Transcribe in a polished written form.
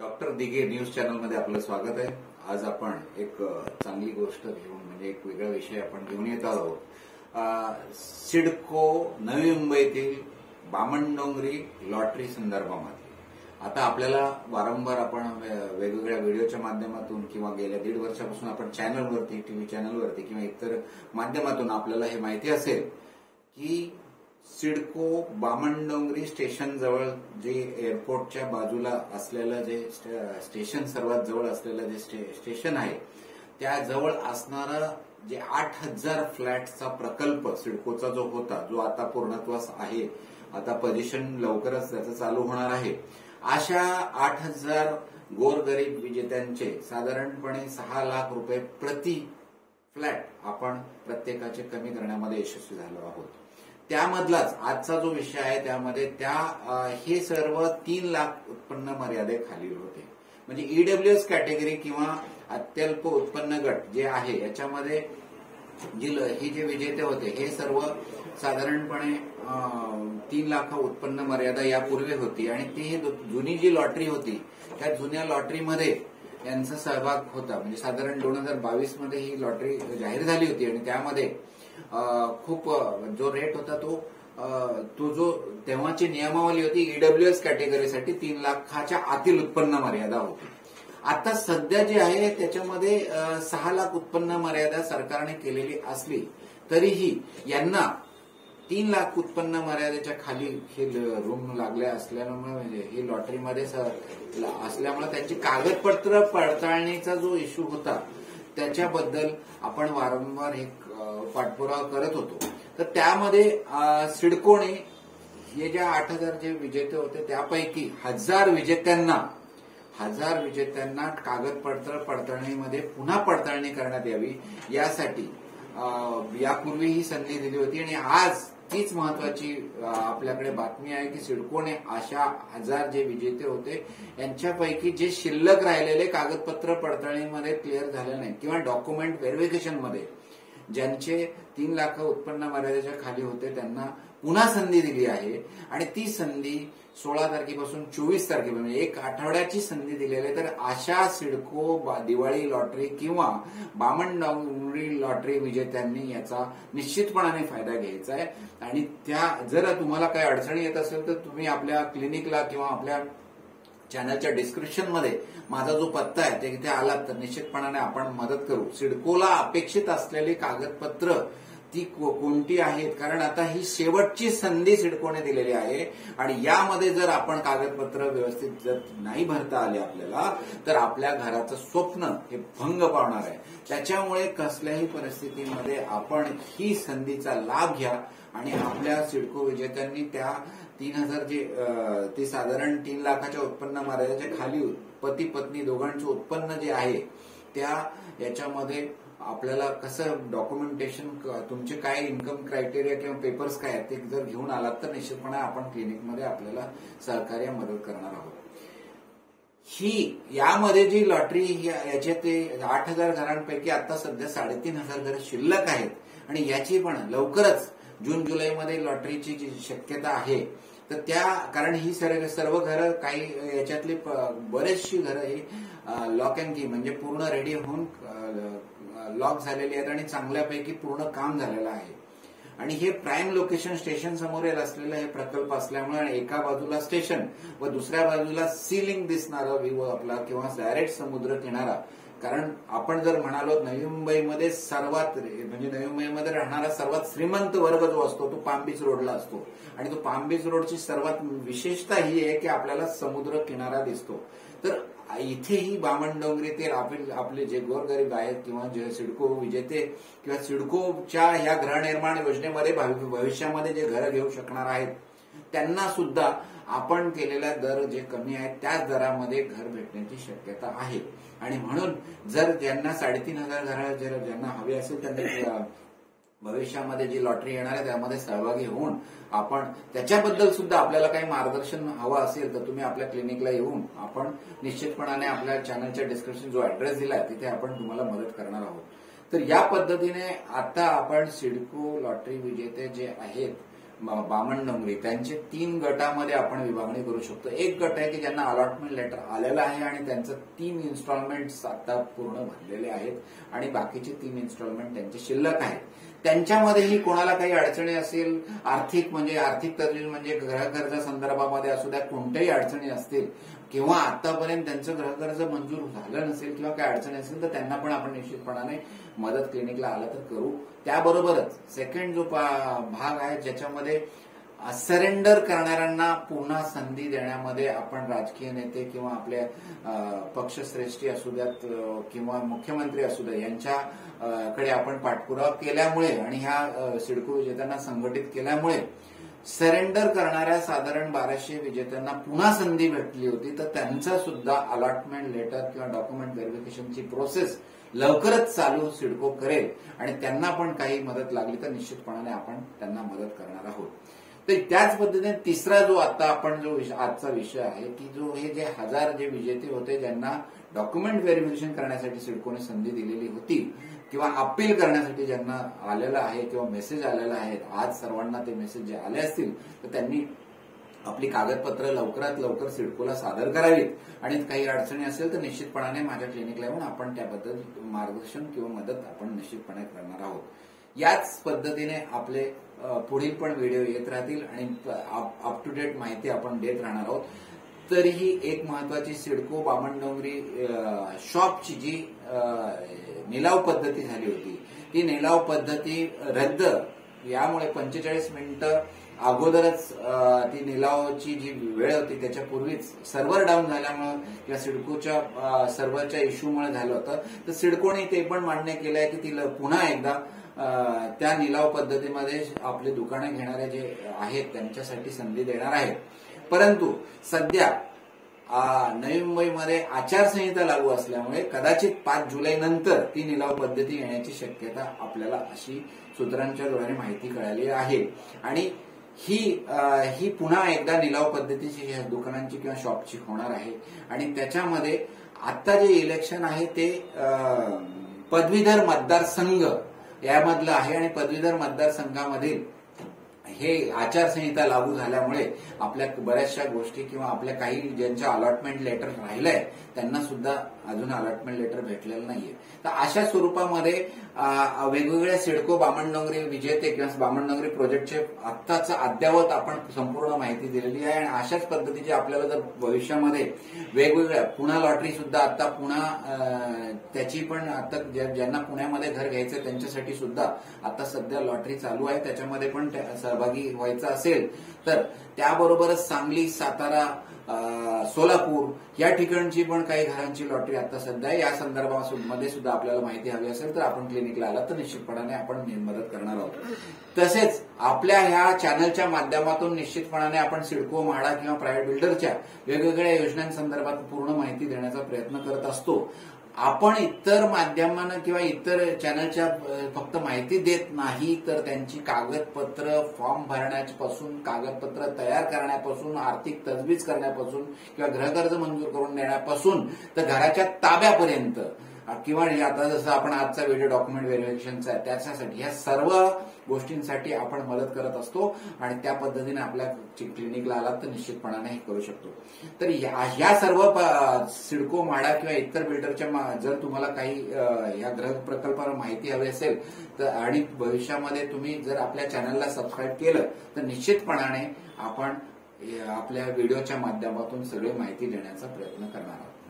Doctor Dighe news चॅनलमध्ये आपलं स्वागत आहे। आज आपण एक चांगली गोष्ट घेऊन म्हणजे एक वेगळा विषय आपण घेऊन येत आहोत। सिडको नवी मुंबईतील बामणडोंगरी लॉटरी संदर्भामध्ये आता आपल्याला वारंवार आपण वेगवेगळ्या व्हिडिओच्या माध्यमातून किंवा गेल्या 1.5 वर्षापासून आपण चॅनलवरती टीव्ही चॅनलवरती किंवा इतर माध्यमातून आपल्याला हे माहिती असेल की सिडको बामणडोंगरी स्टेशन जवळ जे एअरपोर्टच्या बाजूला असलेलं जे स्टेशन सर्वात जवळ असलेलं जे स्टेशन आहे त्या जवळ असणारा जे 8,000 फ्लॅटचा प्रकल्प सिडकोचा जो होता जो आता पूर्णत्वास आहे, आता पोझिशन लवकरच त्याचं चालू होणार आहे। अशा 8,000 गोरगरीब विजेत्यांचे साधारणपणे 6 लाख रुपये प्रति फ्लॅट आपण प्रत्येकाचे कमी करण्यामध्ये यशस्वी झालो आहोत। त्यामधलाच आजचा जो विषय आहे त्यामध्ये हे सर्व 3 लाख उत्पन्न मर्यादेखालील होते। म्हणजे ईडब्ल्यूएस कॅटेगरी किंवा अत्यल्प उत्पन्न गट जे आहे याच्यामध्ये हे जे विजेते होते हे सर्व साधारणपणे 3 लाख उत्पन्न मर्यादा यापूर्वी होती आणि ती जुनी जी लॉटरी होती त्या जुन्या लॉटरीमध्ये यांचा सहभाग होता। म्हणजे साधारण 2022 मध्ये ही लॉटरी जाहीर झाली होती आणि त्यामध्ये खूप जो रेट होता तो जो तेव्हाची नियमावली होती ईडब्ल्यूएस कॅटेगरीसाठी 3 लाखाच्या आतील उत्पन्न मर्यादा होती। आता सध्या जे आहे त्याच्यामध्ये 6 लाख उत्पन्न मर्यादा सरकारने केलेली असली तरीही यांना 3 लाख उत्पन्न मर्यादेच्या खाली हे रूम लागल्या असल्यामुळे म्हणजे ही लॉटरीमध्ये असल्यामुळे त्यांची कागदपत्र पडताळणीचा जो इश्यू होता त्याच्याबद्दल आपण वारंवार एक पाठपुरावा करत होतो। तर त्यामध्ये सिडकोने हे ज्या 8,000 जे विजेते होते त्यापैकी 1,000 विजेत्यांना कागदपत्र पडताळणीमध्ये पुन्हा पडताळणी करण्यात यावी यासाठी यापूर्वी ही संधी दिली होती आणि आज तीच महत्वाची आपल्याकडे बातमी आहे की सिडकोने अशा 1,000 जे विजेते होते यांच्यापैकी जे शिल्लक राहिलेले कागदपत्र पडताळणीमध्ये क्लिअर झाले नाही किंवा डॉक्युमेंट व्हेरिफिकेशनमध्ये ज्यांचे 3 लाख उत्पन्न मर्यादेच्या खाली होते त्यांना पुन्हा संधी दिली आहे आणि ती संधी 16 तारखेपासून 24 तारखेपर्यंत म्हणजे 1 आठवड्याची संधी दिलेली आहे। तर अशा सिडको दिवाळी लॉटरी किंवा बामणडोंगरी लॉटरी विजेत्यांनी याचा निश्चितपणाने फायदा घ्यायचा आहे आणि जर तुम्हाला काही अडचणी येत असेल तर तुम्ही आपल्या क्लिनिकला किंवा आपल्या चॅनलच्या डिस्क्रिप्शन मध्ये माझा जो पत्ता आहे तिथे आलात तर निश्चितपणाने आपण मदत करू। सिडकोला अपेक्षित असलेली कागदपत्र ती कोणती आहेत कारण आता ही शेवटची संधी सिडकोने दिलेली आहे आणि यामध्ये जर आपण कागदपत्र व्यवस्थित जर नाही भरता आले आपल्याला तर आपल्या घराचं स्वप्न हे भंग पावणार आहे। त्याच्यामुळे कसल्याही परिस्थितीमध्ये आपण ही संधीचा लाभ घ्या आणि आपल्या सिडको विजेत्यांनी त्या 3,000 ती साधारण 3 लाखाच्या उत्पन्न मर्यादेच्या खाली पती पत्नी दोघांचं उत्पन्न जे आहे याच्यामध्ये आपल्याला कसं डॉक्युमेंटेशन तुमचे काय इन्कम क्रायटेरिया किंवा पेपर्स काय आहेत ते जर घेऊन आलात तर निश्चितपणे आपण क्लिनिकमध्ये आपल्याला सहकार्य मदत करणार आहोत। यामध्ये जी लॉटरी याचे ते 8,000 घरांपैकी आता सध्या 3,500 घरं शिल्लक आहेत आणि याची पण लवकरच जून जुलैमध्ये लॉटरीची जी शक्यता आहे तर कारण ही सर्व घरं काही याच्यातली बरेचशी घरं ही लॉक अँड की म्हणजे पूर्ण रेडी होऊन लॉक झालेली आहेत आणि चांगल्यापैकी पूर्ण काम झालेलं आहे आणि हे प्राईम लोकेशन स्टेशन समोर असलेलं हे प्रकल्प असल्यामुळे एका बाजूला स्टेशन व दुसऱ्या बाजूला सीलिंग दिसणारा व्ह्यू आपला किंवा डायरेक्ट समुद्र किनारा। कारण आपण जर म्हणालो नवी मुंबईमध्ये म्हणजे नवी मुंबईमध्ये राहणारा सर्वात श्रीमंत वर्ग जो असतो तो पाम बीच रोडला असतो आणि तो पाम बीच रोडची सर्वात विशेषता ही आहे की आपल्याला समुद्र किनारा दिसतो। तर इथेही बामणडोंगरीतील आपले जे गोरगरीब आहेत किंवा जे सिडको विजेते किंवा सिडकोच्या या गृहनिर्माण योजनेमध्ये भविष्यामध्ये जे घरं घेऊ शकणार आहेत त्यांना सुद्धा आपण केलेल्या दर जे कमी आहेत त्याच दरामध्ये घर भेटण्याची शक्यता आहे आणि म्हणून जर ज्यांना 3,500 घरं ज्यांना हवी असेल त्यांनी भविष्यामध्ये जी लॉटरी येणार आहे त्यामध्ये सहभागी होऊन आपण त्याच्याबद्दल सुद्धा आपल्याला काही मार्गदर्शन हवं असेल तर तुम्ही आपल्या क्लिनिकला येऊन आपण निश्चितपणाने आपल्या चॅनलच्या डिस्क्रिप्शन जो ऍड्रेस दिलाय तिथे आपण तुम्हाला मदत करणार आहोत। तर या पद्धतीने आता आपण सिडको लॉटरी विजेते जे आहेत बामणडोंगरी त्यांचे 3 गटामध्ये आपण विभागणी करू शकतो. एक गट आहे की ज्यांना अलॉटमेंट लेटर आलेलं आहे आणि त्यांचं 3 इन्स्टॉलमेंट्स आता पूर्ण भरलेले आहेत आणि बाकीचे 3 इन्स्टॉलमेंट त्यांचे शिल्लक आहेत. त्यांच्यामध्येही कोणाला काही अडचणी असेल, आर्थिक तजवीज म्हणजे गृहकर्ज संदर्भामध्ये असू द्या, कोणत्याही अडचणी असतील किंवा आतापर्यंत त्यांचं गृहकर्ज मंजूर झालं नसेल किंवा काही अडचणी असेल तर त्यांना पण आपण निश्चितपणाने मदत क्लिनिकला आलं तर करू. त्याबरोबरच सेकंड जो भाग आहे ज्याच्यामध्ये सरेंडर करणाऱ्यांना पुन्हा संधी देण्यामध्ये आपण राजकीय नेते किंवा आपल्या पक्षश्रेष्ठी असू द्यात किंवा मुख्यमंत्री असू द्या यांच्याकडे आपण पाठपुरावा केल्यामुळे आणि ह्या सिडको विजेत्यांना संघटित केल्यामुळे सरेंडर करणाऱ्या साधारण 1200 विजेत्यांना पुन्हा संधी भेटली होती. तर त्यांचं सुद्धा अलॉटमेंट लेटर किंवा डॉक्युमेंट व्हेरिफिकेशनची प्रोसेस लवकरच चालू सिडको करेल आणि त्यांना पण काही मदत लागली तर निश्चितपणाने आपण त्यांना मदत करणार आहोत. तर त्याच पद्धतीने तिसरा जो आता आपण जो आजचा विषय आहे की जो हे जे 1000 जे विजेते होते ज्यांना डॉक्युमेंट व्हेरिफिकेशन करण्यासाठी सिडकोने संधी दिलेली होती किंवा अपील करण्यासाठी ज्यांना आलेलं आहे किंवा मेसेज आलेला आहे, आज सर्वांना ते मेसेज जे आले असतील तर त्यांनी आपली कागदपत्र लवकरात लवकर सिडकोला सादर करावीत आणि काही अडचणी असेल तर निश्चितपणाने माझ्या क्लिनिकला येऊन आपण त्याबद्दल मार्गदर्शन किंवा मदत आपण निश्चितपणे करणार आहोत. याच पद्धतीने आपले पुढील पण व्हिडिओ येत राहतील आणि अप टू डेट माहिती आपण देत राहणार आहोत. तरीही एक महत्वाची सिडको बामणडोंगरी शॉपची जी निलाव पद्धती झाली होती ती निलाव पद्धती रद्द, यामुळे 45 मिनिटं अगोदरच ती निलावाची जी वेळ होती त्याच्यापूर्वीच सर्व्हर डाऊन झाल्यामुळे किंवा सिडकोच्या सर्व्हरच्या इश्यूमुळे झालं होतं. तर सिडकोने ते पण मान्य केलंय की तिला पुन्हा एकदा त्या निलाव पद्धतीमध्ये आपले दुकाने घेणारे जे आहेत त्यांच्यासाठी संधी देणार आहेत. परंतु सध्या नवी मुंबईमध्ये आचारसंहिता लागू असल्यामुळे कदाचित 5 जुलै नंतर ती निलाव पद्धती येण्याची आपल्याला अशी सूत्रांच्या द्वारे माहिती कळाली आहे आणि ही पुन्हा एकदा निलाव पद्धतीची दुकानांची किंवा शॉपची होणार आहे. आणि त्याच्यामध्ये आता जे इलेक्शन आहे ते पदवीधर मतदारसंघ यामधलं आहे आणि पदवीधर मतदारसंघामधील हे आचारसंहिता लागू झाल्यामुळे आपल्या बऱ्याचशा गोष्टी किंवा आपल्या काही ज्यांच्या अलॉटमेंट लेटर राहिलंय त्यांना सुद्धा अजून अलॉटमेंट लेटर भेटलेलं नाहीये. तर अशा स्वरूपामध्ये वेगवेगळ्या सिडको बामणडोंगरी विजेते किंवा बामणडोंगरी प्रोजेक्टचे आत्ताच अद्यावत आपण संपूर्ण माहिती दिलेली आहे आणि अशाच पद्धतीची आपल्याला जर भविष्यामध्ये वेगवेगळ्या पुन्हा लॉटरी सुद्धा आता पुन्हा त्याची पण आता ज्यांना पुण्यामध्ये घर घ्यायचं त्यांच्यासाठी सुद्धा आता सध्या लॉटरी चालू आहे, त्याच्यामध्ये पण सहभागी व्हायचं असेल तर त्याबरोबरच सांगली, सातारा, सोलापूर या ठिकाणची पण काही घरांची लॉटरी आता सध्या या संदर्भामध्ये सुद्धा आपल्याला माहिती हवी असेल तर आपण क्लिनिकला आला तर निश्चितपणाने आपण मदत करणार आहोत. तसेच आपल्या ह्या चॅनलच्या माध्यमातून निश्चितपणाने आपण सिडको, म्हाडा किंवा प्रायव्हेट बिल्डरच्या वेगवेगळ्या योजनांसंदर्भात पूर्ण माहिती देण्याचा प्रयत्न करत असतो. आपण इतर माध्यमांना किंवा इतर चॅनलच्या फक्त माहिती देत नाही तर त्यांची कागदपत्र फॉर्म भरण्यापासून, कागदपत्र तयार करण्यापासून, आर्थिक तजवीज करण्यापासून किंवा गृहकर्ज मंजूर करून देण्यापासून तर घराच्या ताब्यापर्यंत किंवा आता जसं आपण आजचा व्हिडिओ डॉक्युमेंट व्हेरिफिकेशनचा आहे त्याच्यासाठी ह्या सर्व गोष्टींसाठी आपण मदत करत असतो आणि त्या पद्धतीने आपल्या क्लिनिकला आलात तर निश्चितपणाने हे करू शकतो. तर ह्या सर्व सिडको, म्हाडा किंवा इतर बिल्डरच्या जर तुम्हाला काही या गृह प्रकल्पावर माहिती हवी असेल तर आणि भविष्यामध्ये तुम्ही जर आपल्या चॅनलला सबस्क्राईब केलं तर निश्चितपणाने आपण आपल्या व्हिडिओच्या माध्यमातून सगळी माहिती देण्याचा प्रयत्न करणार आहोत.